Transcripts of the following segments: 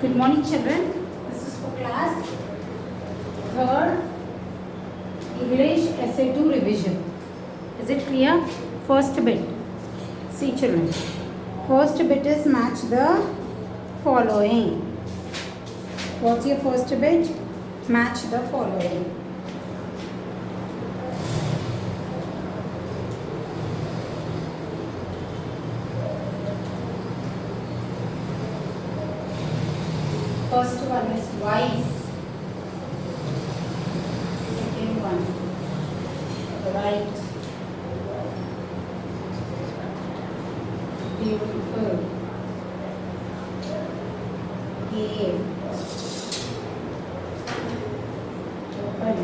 Good morning, children. This is for class 3rd English Essay 2 revision. Is it clear? First bit. See, children. First bit is match the following. What's your first bit? Match the following. First one is wise. Second one, right. Beautiful. Gave. Open.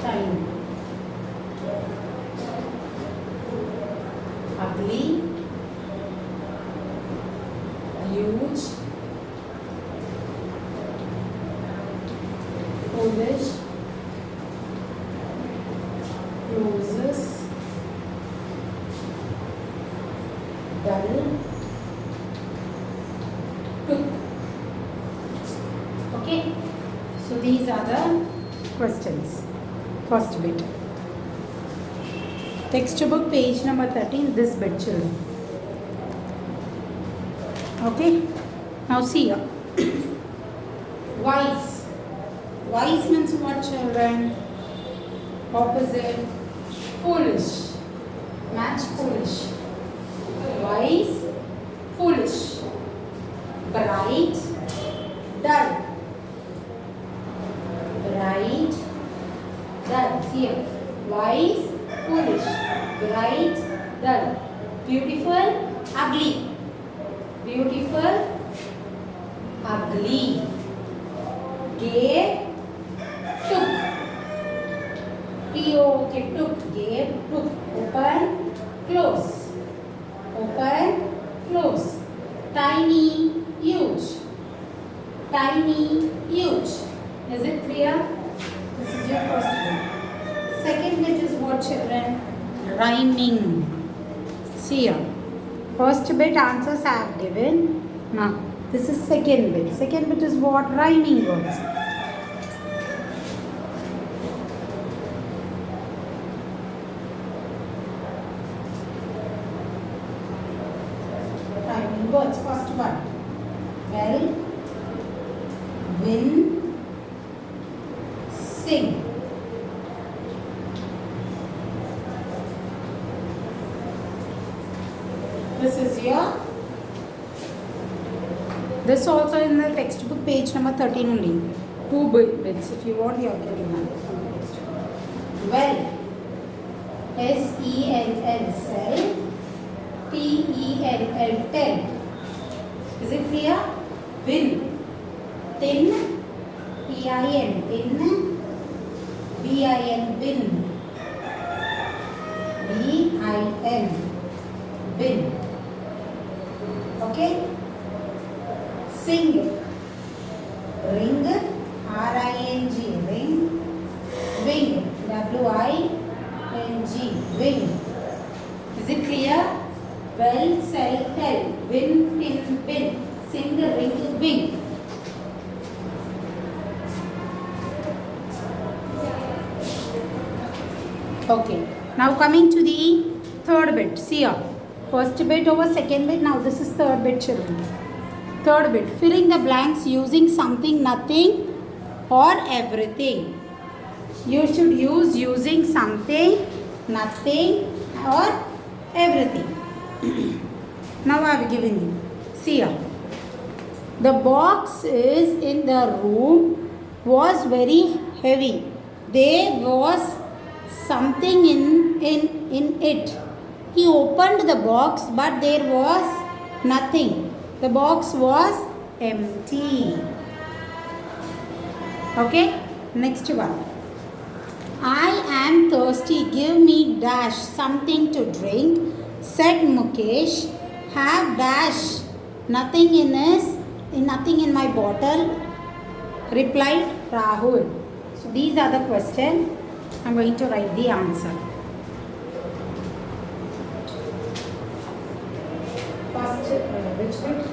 Time. Ugly. Huge, foolish, closes, dull, took. Okay, so these are the questions. First bit. Textbook page number 13, this bit, children. Okay, now see here. Wise. Wise means what, children? Opposite. Foolish. Match foolish. Wise. Foolish. Bright. Dull. Bright. Dull. See here. Wise. Foolish. Bright. Dull. Beautiful. Ugly. Beautiful, ugly, gave, took, T-O-K, took, gave, took, open, close, tiny, huge, is it clear? This is your first bit. Second bit is what, children? Rhyming. See here. First bit answers I have given. Now, this is second bit. Second bit is what? Rhyming words. Rhyming words. First one. Well, win, sing. This is your, this also in the textbook page number 13 only. 2 bits. If you want, you are getting that. Well, S-E-L-L, sell, T-E-L-L, tell. Is it clear? Win, tin, T-I-N, tin, B-I-N, bin, B-I-N, bin. Okay, sing, ring, R-I-N-G, ring, wing, W-I-N-G, wing. Is it clear? Well, sell, tell, win, tin, bin, sing, ring, wing. Okay, now coming to the third bit. See here. First bit over second bit. Now this is third bit, children. Third bit. Filling the blanks using something, nothing or everything. You should use using something, nothing or everything. Now I have given you. See here. The box is in the room was very heavy. There was something in it. He opened the box, but there was nothing. The box was empty. Okay, next one. I am thirsty. Give me dash something to drink, said Mukesh. Have dash nothing in my bottle, replied Rahul. So these are the questions. I am going to write the answer. First, which bit?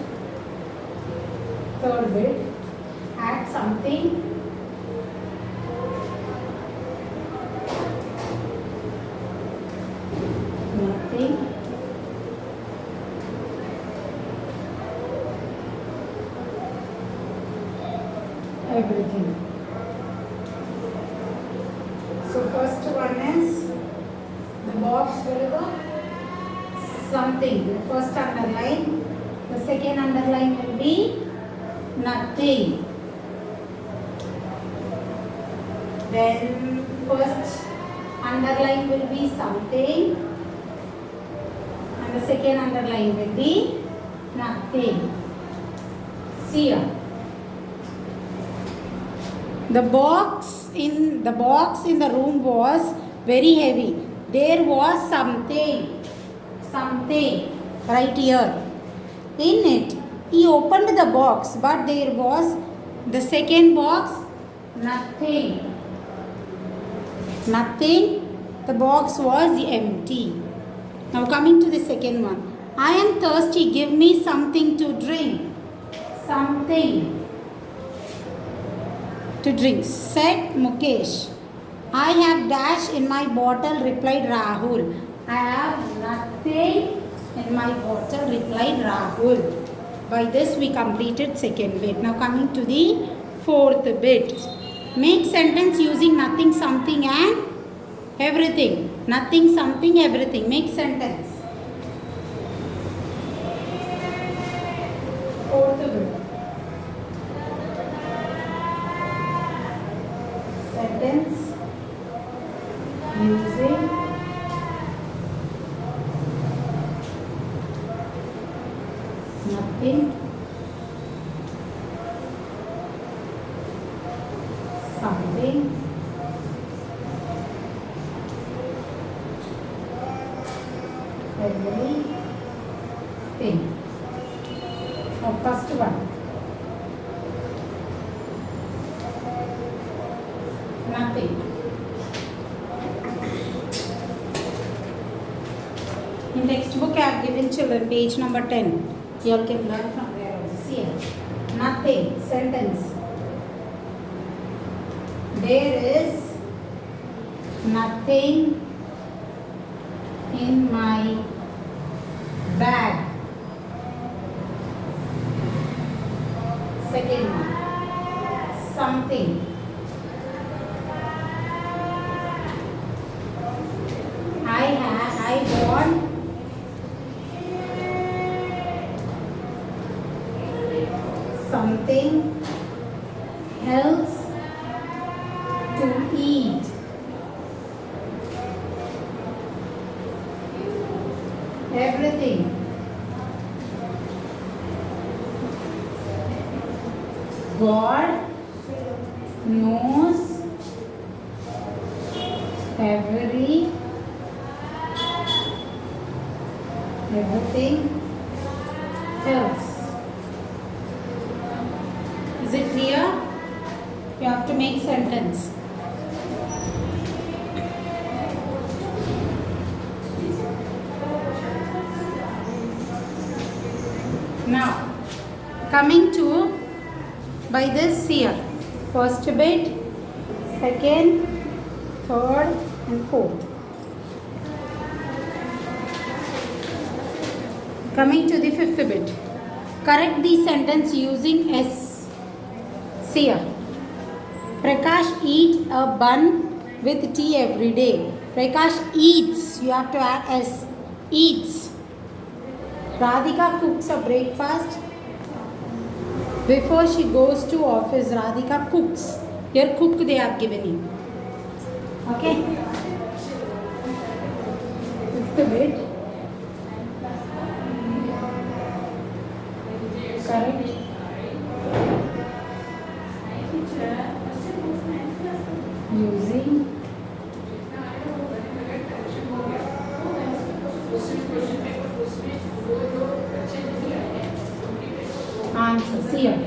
third bit. Add something. Nothing. Everything. So first one is the box will go something. The first underline. The second underline will be nothing. Then first underline will be something and the second underline will be nothing. See here. The box in the room was very heavy. There was something right here. In it, he opened the box, but there was the second box, nothing. The box was empty. Now coming to the second one. I am thirsty, give me something to drink. Something to drink, said Mukesh. I have dash in my bottle, replied Rahul. I have nothing in my bottle, replied Rahul. By this we completed second bit. Now coming to the fourth bit. Make sentence using nothing, something and everything. Nothing, something, everything. Make sentence. Fourth bit. Sentence using nothing, something, everything. Now first one. Nothing. In textbook I have given children page number 10. You all can learn from there also. See here. Nothing. Sentence. There is nothing in my bag. Second one. Something. I want something else to eat. Everything. God knows everything else. Is it clear? You have to make sentence. Now, coming to by this here. First bit, second, third and fourth. Coming to the fifth bit. Correct the sentence using S. See here. Prakash eat a bun with tea every day. Prakash eats. You have to add S. Eats. Radhika cooks a breakfast. Before she goes to office, Radhika cooks. Here cook they have given you. Okay. Fifth bit. Correct. Using answer. See here.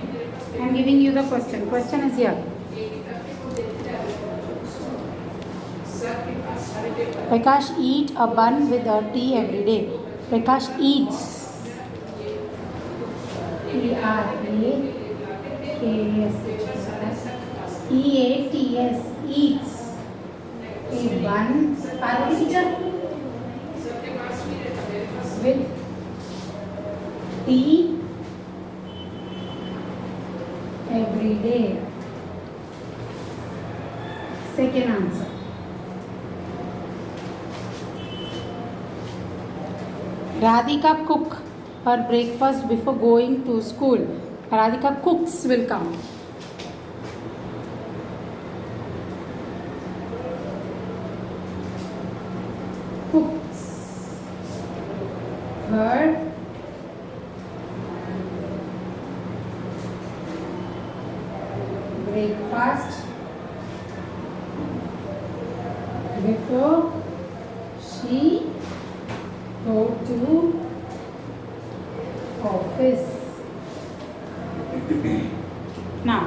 I am giving you the question. Question is here. Prakash eat a bun with a tea every day. Prakash eats. E-R-A E-A-T-S, eats. A bun, Parvati teacher, with tea every day. Second answer. Radhika cook her breakfast before going to school. Radhika cooks will come. Cooks her breakfast before she go to office. Now,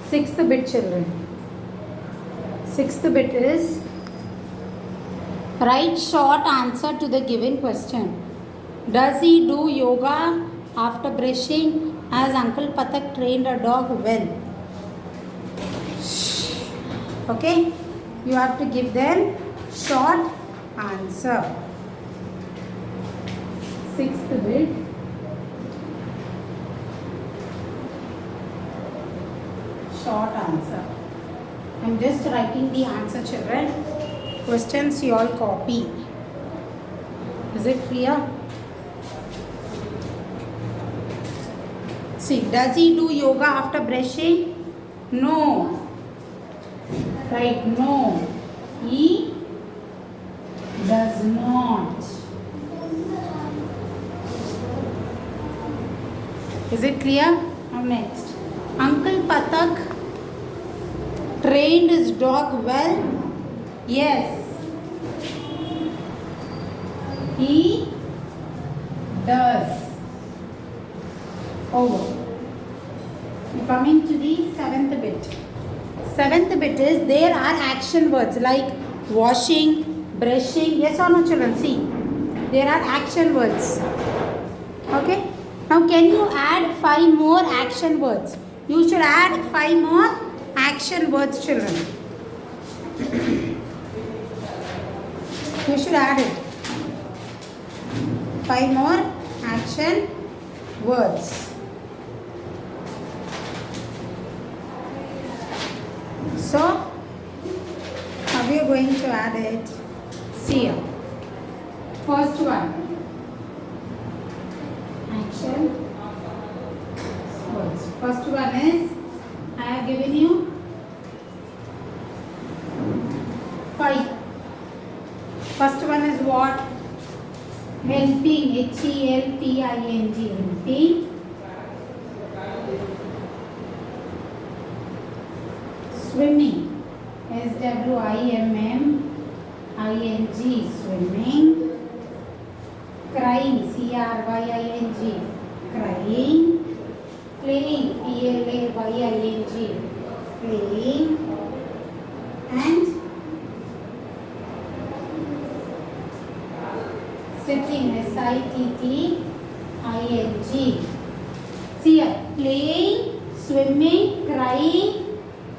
sixth bit children. Sixth bit is write short answer to the given question. Does he do yoga after brushing? As Uncle Patak trained a dog well? Okay, you have to give them short answer. Sixth bit. Short answer. I'm just writing the answer, children. Questions you all copy. Is it clear? See, does he do yoga after brushing? No. Right, no. He does not. Is it clear? Now next. Uncle Patak trained his dog well? Yes. He does. Over. Coming to the seventh bit. Seventh bit is there are action words like washing, brushing. Yes or no, children? See, there are action words. Okay. Now, can you add 5 more action words? You should add 5 more action words, children. You should add it. 5 more action words. So, how are you going to add it? See here. First one. Action words. First one is, I have given you 5. First one is what? Helping. H-E-L-P-I-N-G. Helping. Swimming. S-W-I-M-M-I-N-G. Swimming. Crying. C-R-Y-I-N-G. Crying. Playing. P-L-A-Y-I-N-G. Playing. And sitting. S-I-T-T-I-N-G. See here. Playing, swimming, crying.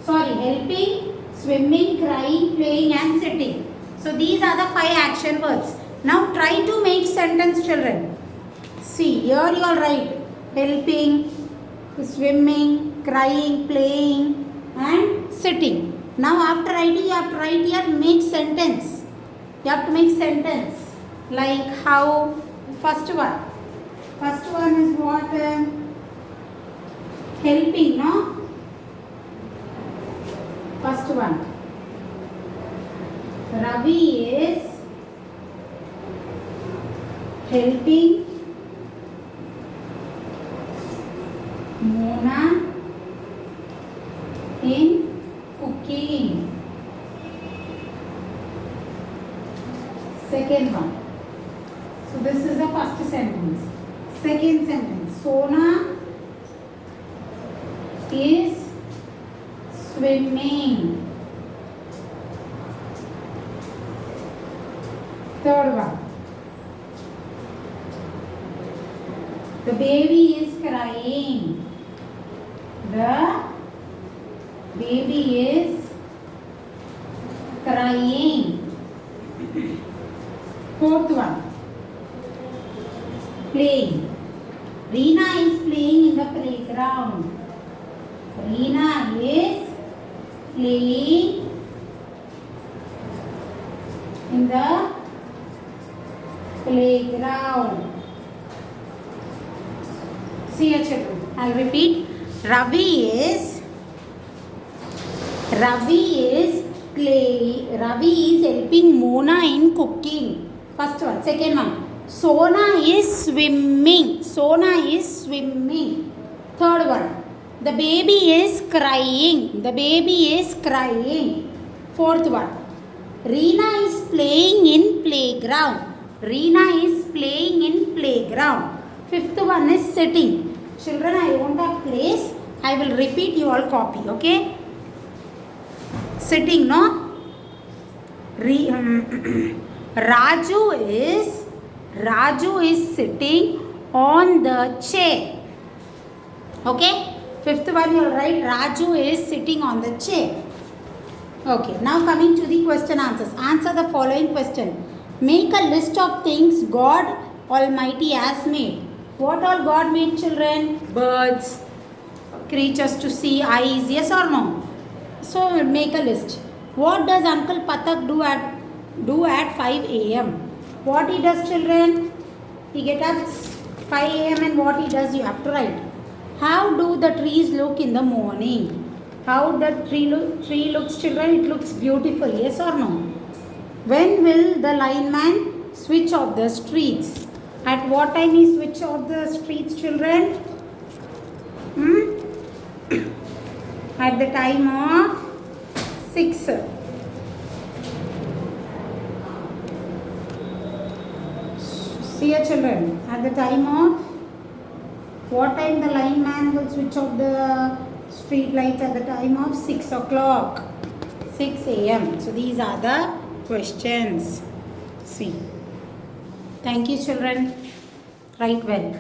Sorry, helping, swimming, crying, playing and sitting. So these are the 5 action words. Now try to make sentence, children. See, here you are right. Helping, swimming, crying, playing and sitting. Now after writing, you have to write here, make sentence. You have to make sentence. Like how, first one. First one is what? Helping, no? First one. Ravi is helping Mona in cooking. Second one. So this is the first sentence. Second sentence. Sona is swimming. Third one. The baby is crying. The baby is crying. Fourth one. Playing. Reena is playing in the playground. Reena is playing in the playground. See your children. I'll repeat. Ravi is helping Mona in cooking. First one. Second one. Sona is swimming. Third one. The baby is crying. Fourth one. Reena is playing in playground. Fifth one is sitting. Children, I want a place. I will repeat, you all copy, okay? Sitting, no? Raju is sitting on the chair. Okay? Fifth one, you will write Raju is sitting on the chair. Okay, now coming to the question answers. Answer the following question. Make a list of things God Almighty has made. What all God made, children? Birds, creatures to see, eyes, yes or no? So make a list. What does Uncle Patak do at 5 a.m.? What he does, children? He gets up 5 a.m. and what he does, you have to write. How do the trees look in the morning? How the tree looks, children? It looks beautiful, yes or no? When will the lineman switch off the streets? At what time he switch off the streets, children? At the time of 6. See your children. At the time of what time the lineman will switch off the street lights? At the time of 6 o'clock. 6 a.m. So these are the questions. See. Thank you, children. Write well.